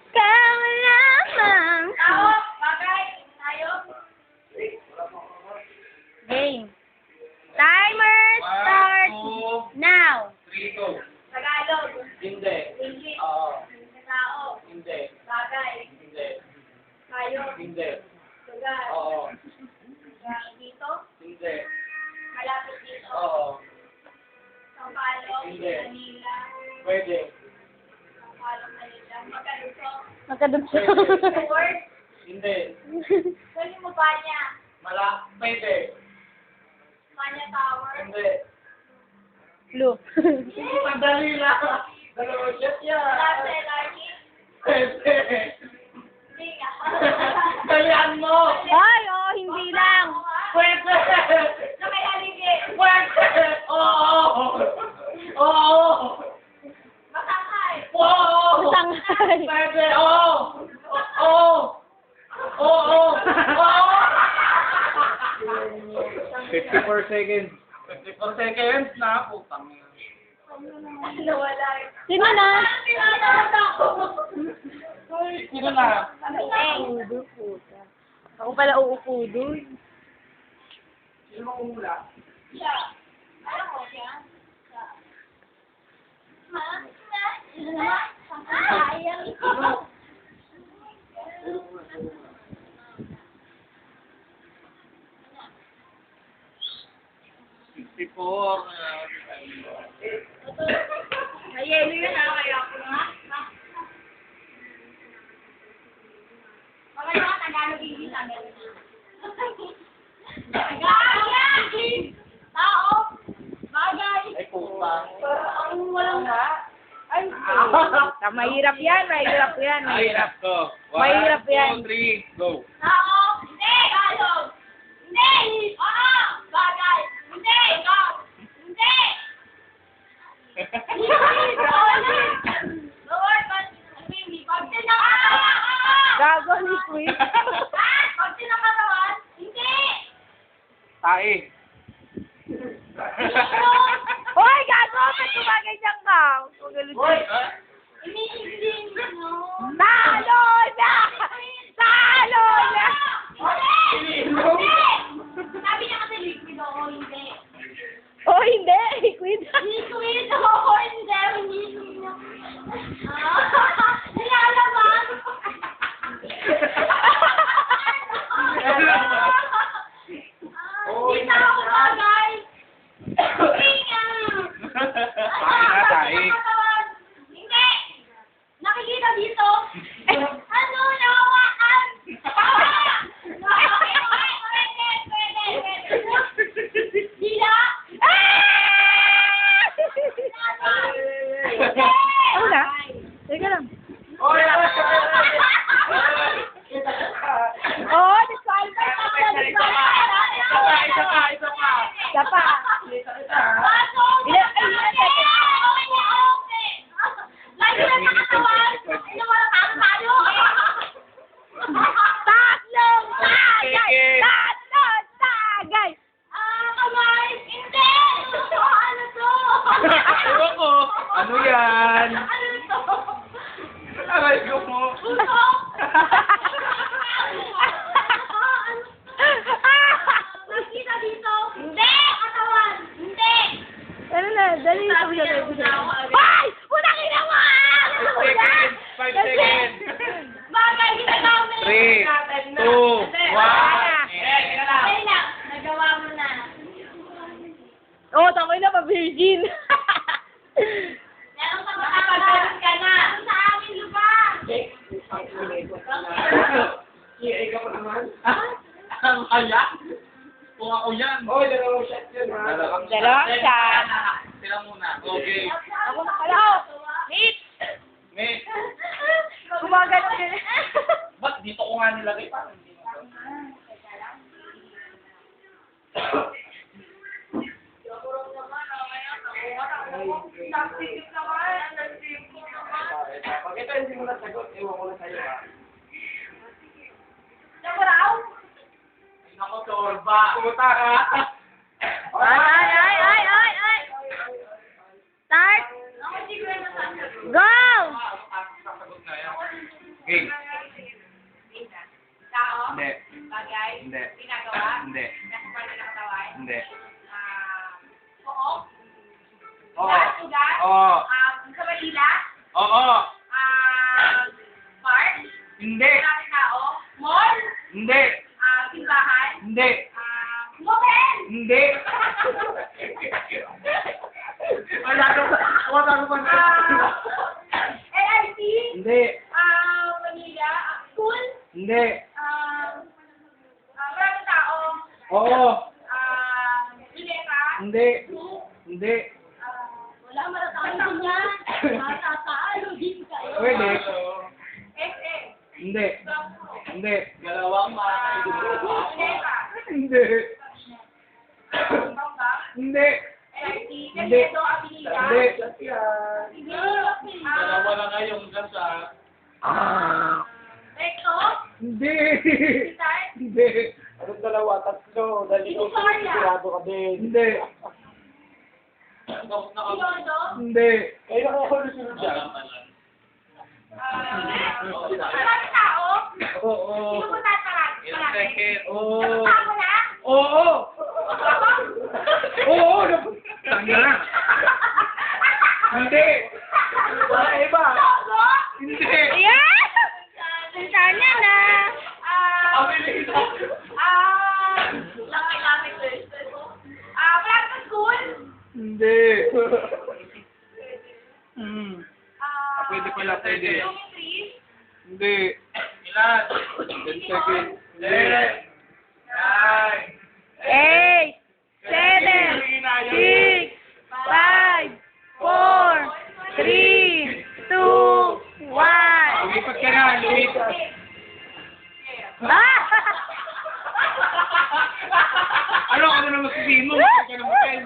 Ikaw lamang. Tao, bagay, tayo. Game. Timer starts now. 3, go. Tagalog. Hindi. English. Oo. Tao. Hindi. Bagay. Hindi. Tayo. Hindi. Lugar. Oo. Dito. Hindi. Malapit dito. Oo. Sampalok. Hindi. Manila. Pwede. Sampalok, Manila. Magkalusok. Magkadugso. Word. Hindi. Pwede mo ba niya? Pwede. Manya Tower. Hindi. Blue. Madali lang. Dalawa shot yan. Plaza LRT. Pwede. Hindi nga. Dalian mo. Ay, oh, hindi lang. Pwede. Na may haligi. Pwede. Oo. Oo. Masakay. Oo. Sanghay. Pwede. Oo. Oo. Oo. Oo. 54 seconds. 54 seconds na. Putang. Nawala. Sino na? Tinatawag ako. Sino na? Udo, puta. Ako pala uupo dun. Sino makumula? Siya. Alam ko siya. Siya. Ma? Sayang ko. Ayelo yun ha, kaya ako nga. Mga mga Tagalog English ang gano'n na. Tagalog! Tao! Bagay! Ay, puta. Ang walang nga. Ay, Mahirap yan, mahirap yan. Mahirap to. Mahirap yan. 1, 2, 3, go. tao! Hindi! Tagalog! Hindi! Oo! Bagay! Hindi! Ikaw! Hindi! Lord, ba't hindi? Pag sinakatawan! Gago ni Queen. Pag sinakatawan, hindi! Tae. Hoy, gago! Ba't gumaganyan ka? Hoy! Iniisip mo. Talo na! Talo na! Hindi! Sabi niya kasi liquid ako, hindi. Oh, hindi. Queen. Liquid ako, hindi. Iniisip niya. Nilalaman. Kita ako bagay. Tae. Hindi! Nakikita dito? Ano? Nawakan! Pwede. Dila? Ano na? Teka lang. Hoy! Oh, disqualified ka pala, disqualified ka. Isa pa. Isa pa. Ilan second? Lagi na nakatawan. Ano wala kang tayo? Tatlong tagay! Tatlong tagay! Kamay! Hindi! Ano to? Ewan ko. Ano yan? Ano to? Aray ko mo. Puso? Nakita dito? Hindi! Katawan! Hindi! Ano na? Dali ito. Sabi niya, unawa agad. Ay! Unang ina mo! 5 seconds. 5 seconds. Bagay, ginagamit! 3, 2, 1. Okay na, nagawa mo na. Oh, tangay na pa-virgin. Meron ka makakagalit ka na. Sa amin lugar. Iya, ka pa naman. Ang kaya? Kung ako yan. Hoy, dalawang shot yun, ha? Dalawang shot. Sila muna. Okay. Ako na pala. Hit! May, Gumagano din. ba't dito ko nga nilagay? Parang hindi mo. Pag ito hindi mo nasagot, ewan ko na sa'yo, ha? Nakuraw? Nako, torba. Puta ka. Ay, ay, ay, ay, ay, ay. Oo. Ugat? Oo. Sa Manila? Oo. Park? Hindi. Maraming tao? Mall? Hindi. Simbahan? Hindi. Motel? Hindi. Wala ko pa. LIC? Hindi. Manila? School? Hindi. Maraming tao? Oo. Ilera? Hindi. Zoo? Hindi. Wala matatalo niyan. Matatalo din kayo. Pwede. SM? Hindi. Hindi. Ilera? Hindi. Bangka? Hindi. LIC? Hindi. Teledo? Avenida? Hindi. Hindi. ngayong gasa. Recto? Hindi. Hospital? Hindi. Anong dalawa? Tatlo. Dali ko. Victoria? Sigurado ka din. Hindi. Iloilo? Hindi. Kayo na kaya hulusunod dyan. Maraming tao? Oo. Pinupuntahan parati? Oo. Napuntahan mo na? Oo. Oo. Tanga na. Hindi. Wala iba. Togo? Hindi. Ayan! Santana na. Laki-laki private school? Hindi. Pwede pala, pwede. Dormitory? Hindi. Ilan? 10 seconds. Hindi. 8, 7, 6, 5, 4, 3, 2, 1. Lumipat ka na, lumipat. Ah! Ano ka na naman sabihin mo? Hindi ka na matay.